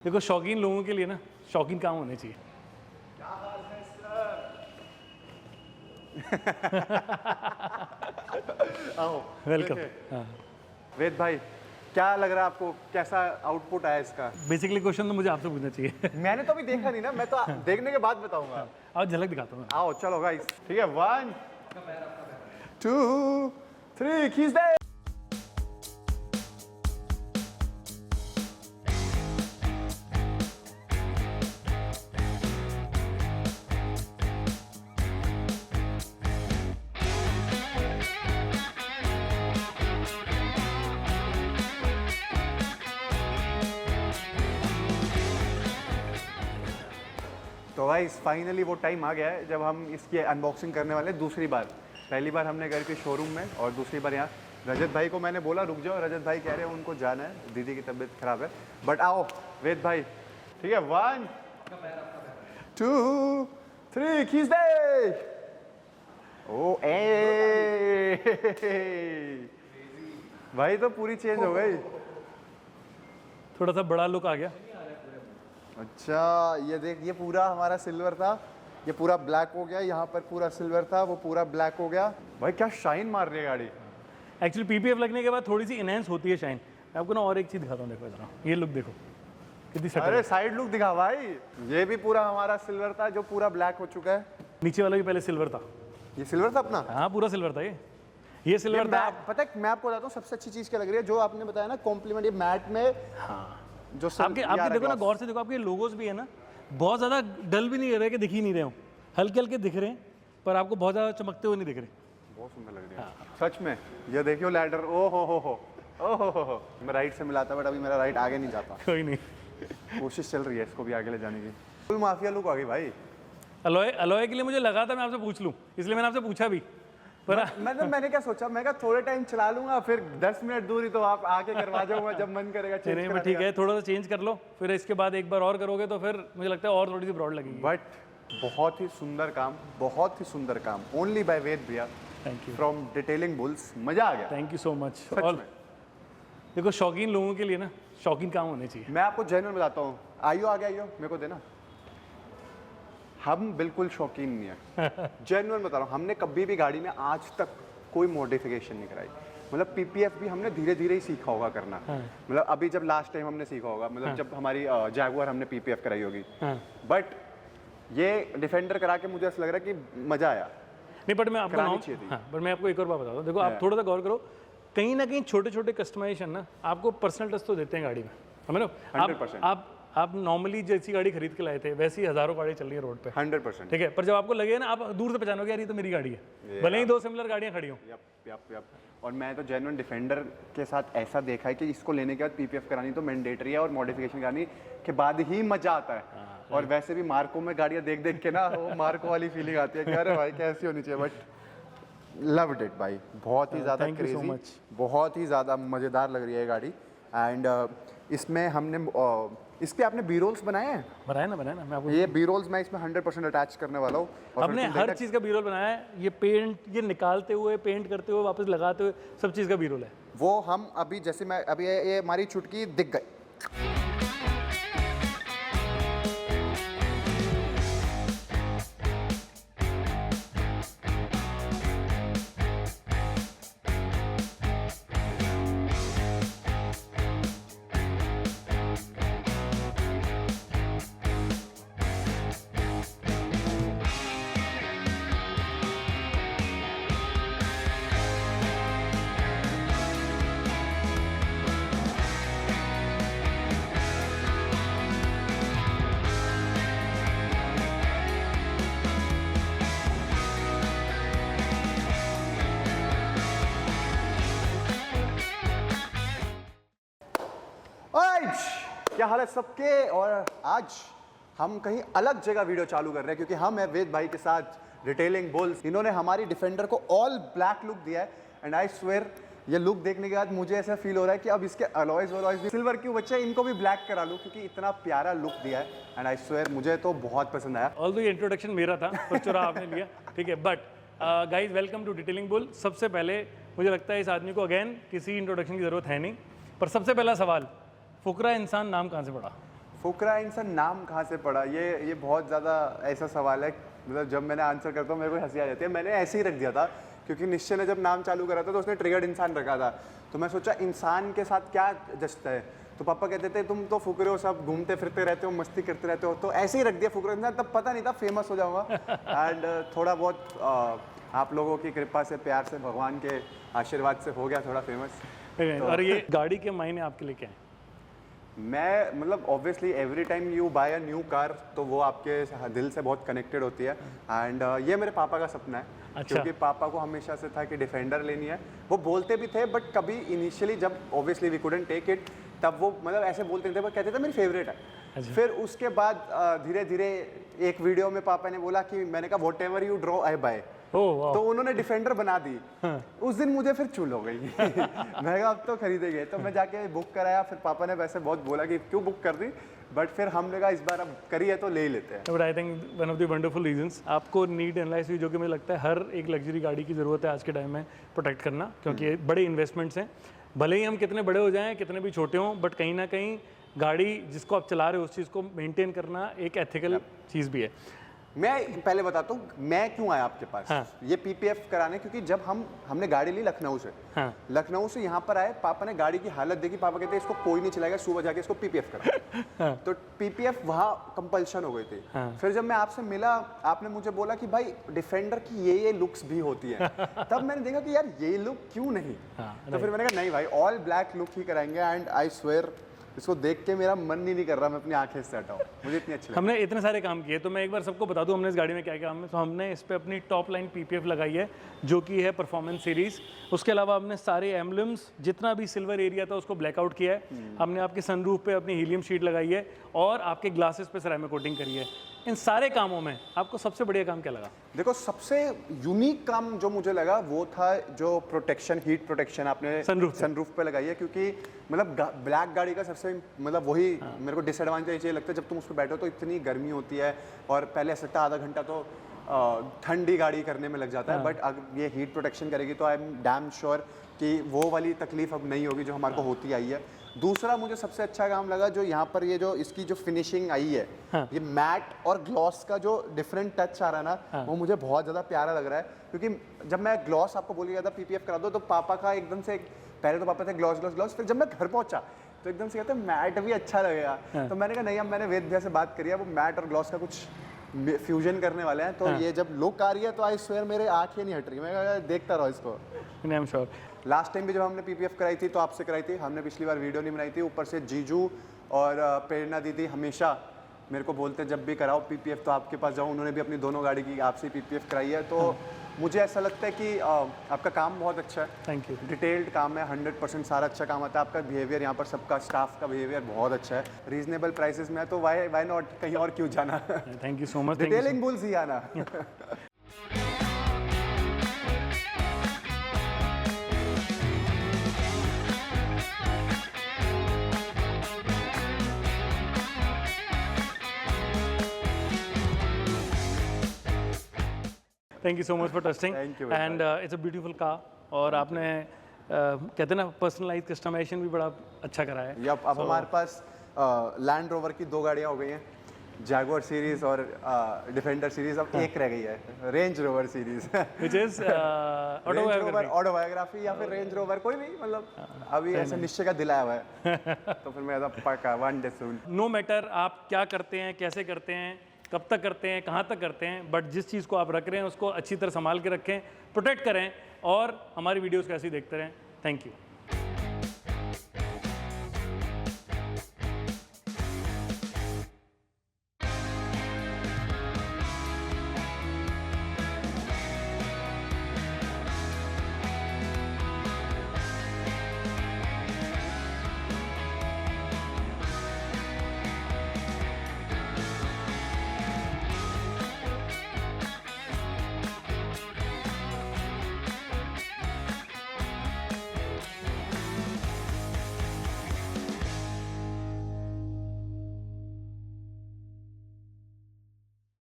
देखो शौकीन लोगों के लिए ना शौकीन काम होने चाहिए। क्या हाल है सर? आओ वेलकम। देखिए। हाँ वेद भाई, क्या लग रहा है आपको, कैसा आउटपुट आया इसका? बेसिकली क्वेश्चन तो मुझे आपसे पूछना चाहिए। मैंने तो अभी देखा नहीं ना, मैं तो देखने के बाद बताऊंगा। और झलक दिखाता हूँ। आओ चलो गाइस, ठीक है, 1 2 3 खींच दे। तो गाइस फाइनली वो टाइम आ गया है जब हम इसकी अनबॉक्सिंग करने वाले हैं दूसरी बार। पहली बार हमने घर के शोरूम में और दूसरी बार यहाँ। रजत भाई को मैंने बोला रुक जाओ, रजत भाई कह रहे हैं उनको जाना है, दीदी की तबीयत खराब है। बट आओ वेद भाई, ठीक है, 1 2 3 खींच दे। ओ ए भाई तो पूरी चेंज हो गई। थोड़ा सा बड़ा लुक आ गया। अच्छा ये देख, ये पूरा हमारा सिल्वर था, ये पूरा ब्लैक हो गया। यहाँ पर पूरा सिल्वर था, वो पूरा ब्लैक हो गया। भाई क्या शाइन मार रही है गाड़ी। एक्चुअली पीपीएफ लगने के बाद थोड़ी सी इनहेंस होती है शाइन। मैं आपको ना और एक चीज़ दिखाता हूँ, देखो जरा ये लुक देखो कितनी सटल अरे है। साइड लुक दिखा भाई। ये भी पूरा हमारा सिल्वर था जो पूरा ब्लैक हो चुका है। नीचे वाला भी पहले सिल्वर था। ये सिल्वर था अपना। हाँ पूरा सिल्वर था ये सिल्वर था। पता है मैं आपको बताता हूँ सबसे अच्छी चीज क्या लग रही है, जो आपने बताया ना कॉम्प्लीमेंट, ये मैट में। हाँ जो आपके देखो ना, गौर से देखो, आपके लोगोस भी है ना, बहुत ज़्यादा डल भी नहीं रहे कि दिख ही नहीं रहे हो, हल्के हल्के दिख रहे हैं, पर आपको बहुत ज़्यादा चमकते हुए नहीं दिख रहे। बहुत सुंदर लग रही है सच में। ये देखियो लैडर, ओ हो। मैं राइट से मिलाता बट अभी मेरा राइट आगे नहीं जाता। कोई नहीं, कोशिश चल रही है इसको भी आगे ले जाने की। फुल माफिया लुक आ गई भाई। अलॉय के लिए मुझे लगा था मैं आपसे पूछ लूँ, इसलिए मैंने आपसे पूछा भी। पर मैंने क्या सोचा, मैं कहा थोड़े टाइम चला लूंगा, फिर 10 मिनट दूरी तो आप आके करवा जाऊंगा जब मन करेगा चेंज नहीं कराने ठीक का। है, थोड़ा सा चेंज कर लो, फिर इसके बाद एक बार और करोगे तो फिर मुझे लगता है और थोड़ी सी ब्रॉड लगेगी। बट बहुत ही सुंदर काम, बहुत ही सुंदर काम, ओनली बाय वेद भैया। Thank you from Detailing Bulls, मजा आ गया। Thank you so much. सच और में। देखो शौकीन लोगों के लिए ना शौकीन काम होने चाहिए। मैं आपको जेन्युइन बताता हूँ, आइयो आगे आइयो, मेरे को देना। हम बिल्कुल शौकीन नहीं है। जेन्युइन बता रहा हूँ, हमने कभी भी गाड़ी में आज तक कोई मॉडिफिकेशन नहीं कराई। मतलब पीपीएफ भी हमने धीरे धीरे ही सीखा होगा करना। मतलब अभी जब लास्ट टाइम हमने सीखा होगा, मतलब जब हमारी जैगुआर हमने पीपीएफ कराई होगी। बट ये डिफेंडर करा के मुझे ऐसा लग रहा है कि मजा आया। नहीं बट मैं आपको बट मैं आपको एक और बात बताता हूँ। देखो आप थोड़ा सा गौर करो, कहीं ना कहीं छोटे छोटे कस्टमाइजेशन ना आपको पर्सनल टच तो देते हैं गाड़ी में, समझ लो। 100%। आप नॉर्मली जैसी गाड़ी खरीद के लाए थे वैसी हजारों गाड़ी चल रही है रोड पे, 100%। ठीक है, पर जब आपको लगे ना, आप दूर से पहचानोगे यार ये तो मेरी गाड़ी है, भले ही दो सिमिलर गाड़ियां खड़ी हो। यप। और मैं तो जेन्युइन डिफेंडर के साथ ऐसा देखा है कि इसको लेने के बाद पीपीएफ करानी तो मैंडेटरी है, और मॉडिफिकेशन करानी के बाद ही मजा आता है। और वैसे भी मार्को में गाड़ियां देख देख के ना वो मार्को वाली फीलिंग आती है कि अरे भाई कैसी होनी चाहिए। बट लव्ड इट भाई, बहुत ही ज़्यादा Thank you so crazy, much. बहुत ही ज़्यादा मज़ेदार लग रही है गाड़ी। एंड इसमें हमने इस पे आपने बी रोल्स बनाए हैं। बनाया ना मैं आपको ये बी रोल्स मैं इसमें 100% अटैच करने वाला हूँ। और हमने फिर तुम हर देखना- चीज़ का बीरोल बनाया है। ये पेंट, ये निकालते हुए, पेंट करते हुए, वापस लगाते हुए, सब चीज़ का बीरोल है। वो हम अभी जैसे मैं अभी ये हमारी चुटकी दिख गई। क्या हाल है सबके। और आज हम कहीं अलग जगह वीडियो चालू कर रहे हैं क्योंकि हम है वेद भाई के साथ डिटेलिंग बुल्स। इन्होंने हमारी डिफेंडर को ऑल ब्लैक लुक दिया है एंड आई स्वेयर ये लुक देखने के बाद मुझे ऐसा फील हो रहा है कि अब इसके अलॉयज वॉलॉयज भी सिल्वर क्यों बच्चे, इनको भी ब्लैक करा लूँ क्योंकि इतना प्यारा लुक दिया है। एंड आई स्वेयर मुझे तो बहुत पसंद आया। ऑल्दो ये इंट्रोडक्शन मेरा था पर चुरा आपने लिया, ठीक है। But guys welcome to detailing bull. सबसे पहले मुझे लगता है इस आदमी को अगेन किसी इंट्रोडक्शन की ज़रूरत है नहीं, पर सबसे पहला सवाल, फुकरा इंसान नाम कहाँ से पड़ा? फुकरा इंसान नाम कहाँ से पड़ा, ये बहुत ज़्यादा ऐसा सवाल है, मतलब जब मैंने आंसर करता हूँ मेरे को हंसी आ जाती है। मैंने ऐसे ही रख दिया था क्योंकि निश्चय ने जब नाम चालू करा था तो उसने ट्रिगर्ड इंसान रखा था, तो मैं सोचा इंसान के साथ क्या जचता है, तो पापा कहते थे तुम तो फुकरे हो, सब घूमते फिरते रहते हो, मस्ती करते रहते हो, तो ऐसे ही रख दिया फुकरा इंसान। तब पता नहीं था फेमस हो जाऊँगा एंड थोड़ा बहुत आप लोगों की कृपा से, प्यार से, भगवान के आशीर्वाद से हो गया थोड़ा फेमस। और ये गाड़ी के मायने आपके लिए क्या है? मैं मतलब obviously every time you buy a new car तो वो आपके दिल से बहुत कनेक्टेड होती है एंड ये मेरे पापा का सपना है। अच्छा। क्योंकि पापा को हमेशा से था कि डिफेंडर लेनी है, वो बोलते भी थे बट कभी इनिशियली जब obviously we couldn't take it तब वो मतलब ऐसे बोलते नहीं थे, वो कहते थे मेरी फेवरेट है। अच्छा। फिर उसके बाद धीरे धीरे एक वीडियो में पापा ने बोला कि मैंने कहा whatever you draw I buy, तो उन्होंने डिफेंडर बना दी। हाँ। उस दिन मुझे फिर चुल हो गई मैं कहा अब तो खरीदेंगे, तो मैं जाके बुक कराया। फिर पापा ने वैसे बहुत बोला कि क्यों बुक कर दी, बट फिर हमने कहा इस बार अब करी है तो ले ही लेते हैं। But I think one of the wonderful reasons आपको नीड एनालाइज हुई, जो कि मुझे लगता है हर एक लग्जरी गाड़ी की ज़रूरत है आज के टाइम में प्रोटेक्ट करना, क्योंकि ये बड़े इन्वेस्टमेंट्स हैं। भले ही हम कितने बड़े हो जाएं, कितने भी छोटे हों, बट कहीं ना कहीं गाड़ी जिसको आप चला रहे हो उस चीज़ को मेंटेन करना एक एथिकल चीज़ भी है। मैं पहले बताता हूँ मैं क्यों आया आपके पास। हाँ। ये पीपीएफ कराने, क्योंकि जब हमने गाड़ी ली लखनऊ से, हाँ। लखनऊ से यहाँ पर आए, पापा ने गाड़ी की हालत देखी, पापा कहते हैं इसको कोई नहीं चलाएगा, सुबह जाके इसको पीपीएफ करा। हाँ। तो पीपीएफ वहाँ कंपल्शन हो गई थी। हाँ। फिर जब मैं आपसे मिला, आपने मुझे बोला कि भाई डिफेंडर की ये लुक्स भी होती है तब मैंने देखा कि यार ये लुक क्यों नहीं। हाँ। तो फिर मैंने कहा नहीं भाई ऑल ब्लैक लुक ही कराएंगे एंड आई स्वेयर इसको देख के मेरा मन ही नहीं कर रहा मैं अपनी आंखें से हटाऊं, मुझे इतनी अच्छी लगी। हमने इतने सारे काम किए, तो मैं एक बार सबको बता दूं हमने इस गाड़ी में क्या काम है। तो हमने इस पे अपनी टॉप लाइन पीपीएफ लगाई है जो कि है परफॉर्मेंस सीरीज। उसके अलावा हमने सारे एम्बलम्स, जितना भी सिल्वर एरिया था उसको ब्लैकआउट किया है। हमने आपके सनरूफ पे अपनी हीलियम शीट लगाई है और आपके ग्लासेस पे सेरामिक कोटिंग करी है। इन सारे कामों में आपको सबसे बढ़िया काम क्या लगा? देखो सबसे यूनिक काम जो मुझे लगा वो था जो प्रोटेक्शन, हीट प्रोटेक्शन आपने सनरूफ पे लगाई है, क्योंकि मतलब ब्लैक गाड़ी का सबसे मतलब वही मेरे को डिसएडवांटेज ये लगता है, जब तुम उस पर बैठो तो इतनी गर्मी होती है और पहले ऐसा लगता है आधा घंटा तो ठंडी गाड़ी करने में लग जाता है, बट अगर ये हीट प्रोटेक्शन करेगी तो आई एम डैम श्योर कि वो वाली तकलीफ अब नहीं होगी जो हमारे को होती आई है। दूसरा मुझे सबसे अच्छा काम लगा जो यहाँ पर ये जो इसकी जो फिनिशिंग आई है, ये मैट और ग्लॉस का जो डिफरेंट टच आ रहा है ना, वो मुझे बहुत ज़्यादा प्यारा लग रहा है। क्योंकि जब मैं ग्लॉस आपको बोल गया था पीपीएफ करा दो, तो पापा का एकदम से पहले तो पापा थे ग्लॉस ग्लॉस ग्लॉस, फिर जब मैं घर पहुंचा तो एकदम से कहते मैट भी अच्छा लगेगा। तो मैंने कहा नहीं, अब मैंने वेद भैया से बात करी है, वो मैट और ग्लॉस का कुछ फ्यूजन करने वाले हैं, तो ये जब लुक आ रही है तो आई स्वेयर मेरे आँखें नहीं हट रही, मैं देखता रहो इसको। I am sure. Last time भी जब हमने पीपीएफ कराई थी तो आपसे कराई थी, हमने पिछली बार वीडियो नहीं बनाई थी। ऊपर से जीजू और प्रेरणा दीदी हमेशा मेरे को बोलते जब भी कराओ पीपीएफ तो आपके पास जाओ, उन्होंने भी अपनी दोनों गाड़ी की आपसे पीपीएफ कराई है। तो मुझे ऐसा लगता है कि आपका काम बहुत अच्छा है। Thank you. डिटेल्ड काम है, 100% सारा अच्छा काम आता है। आपका बिहेवियर यहाँ पर सबका स्टाफ का बिहेवियर बहुत अच्छा है, रीजनेबल प्राइसेस में है, तो वाई नॉट कहीं और क्यों जाना। Thank you so much. Detailing Bulls ही आना। Thank you so much for testing and it's a beautiful car. और आपने कहते हैं ना पर्सनलाइज कस्टमाइजेशन भी बड़ा अच्छा करा है। अब हमारे पास लैंड रोवर की 2 गाड़ियाँ हो गई हैं, जैगुआर सीरीज और डिफेंडर सीरीज, अब एक रह गई है range rover series which is autobiography या फिर रेंज रोवर, कोई भी मतलब अभी ऐसा निश्चय का दिलाया हुआ है। तो फिर मैं ऐसा पक्का वन डे सून। नो मैटर आप क्या करते हैं, कैसे करते हैं, कब तक करते हैं, कहाँ तक करते हैं, बट जिस चीज़ को आप रख रहे हैं उसको अच्छी तरह संभाल के रखें, प्रोटेक्ट करें और हमारी वीडियोस को ऐसे ही देखते रहें। Thank you.